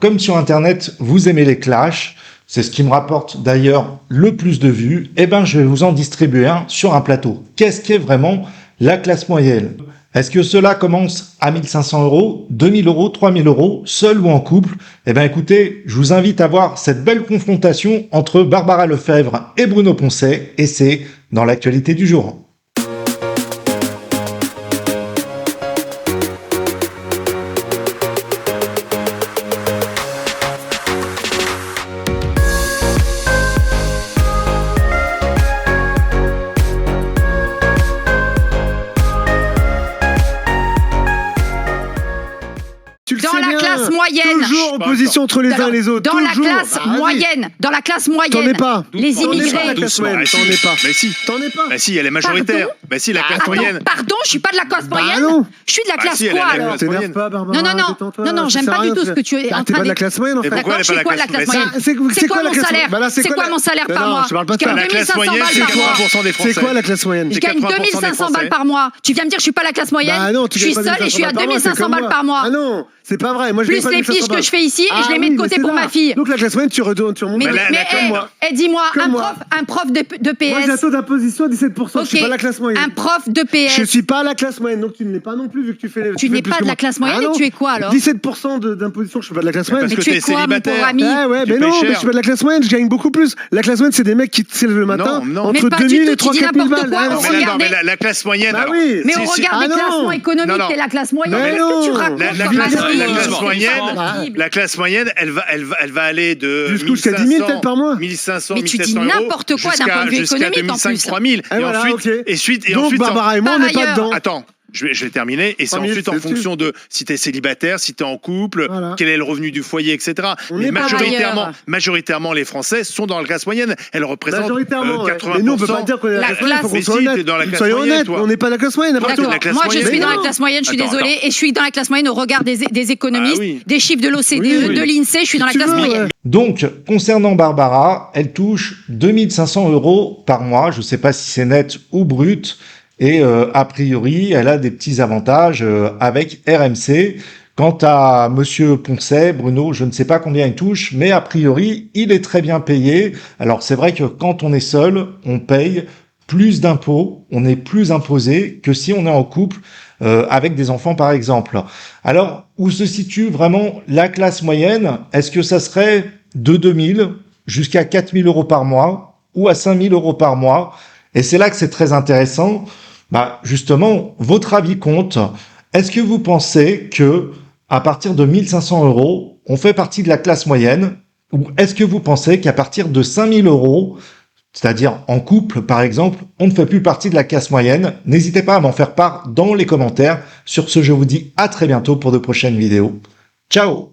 Comme sur Internet, vous aimez les clashs, c'est ce qui me rapporte d'ailleurs le plus de vues, et ben je vais vous en distribuer un sur un plateau. Qu'est-ce qu'est vraiment la classe moyenne? Est-ce que cela commence à 1 500 €, 2 000 €, 3 000 €, seul ou en couple? Eh bien écoutez, je vous invite à voir cette belle confrontation entre Barbara Lefebvre et Bruno Poncet, et c'est dans l'actualité du jour. Dans la classe moyenne. Toujours opposition entre les uns et les autres. Dans la classe moyenne. Dans la classe moyenne. T'en es pas. Les immigrés. T'en es pas. Mais si. T'en es pas. Bah si, elle est majoritaire. Pardon Bah si, la classe moyenne. Pardon, je suis pas de la classe moyenne. non. Je suis de la classe si, elle est quoi de la alors? classe T'énerve pas, Barbara. Non, j'aime pas du tout ce que tu es en T'es train pas de la de... classe moyenne en fait. Pourquoi elle est D'accord, je suis pas quoi la la classe classe moyenne? C'est quoi mon la classe salaire? moyenne? C'est quoi mon salaire par mois? Je parle pas de Je gagne ça. La classe 2500 moyenne, balles c'est par mois. 80% des Français. C'est quoi la classe moyenne? Je gagne 2500 balles par mois. Tu viens me dire que je suis pas la classe moyenne? Bah non, tu je suis gagnes pas seule et je suis à 2500 balles par mois. Ah non, c'est pas vrai. Moi, je Plus gagne pas les 2500 fiches que balles. je fais ici et je les mets de oui, côté mais pour c'est ma là. fille. Donc la classe moyenne, tu remontes Mais comme moi. dis-moi, Comme moi. un prof de Moi, j'ai un PS. taux d'imposition à 17%. Je suis Ok. pas la classe moyenne. Un prof de Je PS. suis pas la classe moyenne, donc tu ne l'es pas non plus vu que tu fais les. Tu n'es pas de la classe moyenne et tu es quoi alors? 17% d'imposition, je suis pas de la classe moyenne. Mais Parce tu que es t'es quoi, mon célibataire. pauvre ami? Ah ouais, Tu mais payes non, cher. mais je suis pas de la classe moyenne, je gagne beaucoup plus. La classe moyenne, c'est des mecs qui se lèvent le matin Non. entre Mais pas 2000 du et tout, tu dis 3 000 n'importe balles. quoi, Ah non, on Mais c'est- non, regardait. mais la classe moyenne. Bah alors. oui. Mais on regarde les Ah non. classements économiques Non. et la classe moyenne. Mais Qu'est-ce non. que tu racontes La comme classe Marie? la classe moyenne, elle va aller de Jusqu'à 10 000 peut-être par mois. 1500, Mais tu dis 1700 € n'importe quoi d'un point de vue jusqu'à économique, en 2500, plus. 3000. Et voilà, ok. Et Donc ensuite, Barbara et moi, on Par n'est pas ailleurs. dedans. attends, je vais terminer. Et c'est 3000, ensuite en c'est fonction de si t'es célibataire, si t'es en couple, Voilà. quel est le revenu du foyer, etc. On Mais est pas majoritairement, les Français sont dans la classe moyenne. Elle représente Majoritairement, ouais. 80%. Mais nous, on peut pas dire qu'on est La la classe moyenne, faut qu'on Mais soit si, honnête. t'es dans la classe Soyons moyenne, honnêtes, toi. on n'est pas la classe moyenne, après D'accord. tout. la classe Moi, je moyenne. suis dans Mais la non. classe moyenne, je suis Attends, désolée, et je suis dans la classe moyenne au regard des économistes, Ah oui. des chiffres de l'OCDE, Oui. de l'INSEE, je suis dans la Tu classe veux, moyenne. Donc, concernant Barbara, elle touche 2 500 € par mois. Je ne sais pas si c'est net ou brut. Et a priori, elle a des petits avantages avec RMC. Quant à Monsieur Poncet, Bruno, je ne sais pas combien il touche, mais a priori, il est très bien payé. Alors, c'est vrai que quand on est seul, on paye plus d'impôts, on est plus imposé que si on est en couple avec des enfants, par exemple. Alors, où se situe vraiment la classe moyenne? Est-ce que ça serait de 2 000 jusqu'à 4 000 € par mois ou à 5 000 € par mois? Et c'est là que c'est très intéressant. Bah, justement, votre avis compte. Est-ce que vous pensez que à partir de 1 500 €, on fait partie de la classe moyenne? Ou est-ce que vous pensez qu'à partir de 5 000 €, c'est-à-dire en couple par exemple, on ne fait plus partie de la classe moyenne? N'hésitez pas à m'en faire part dans les commentaires. Sur ce, je vous dis à très bientôt pour de prochaines vidéos. Ciao!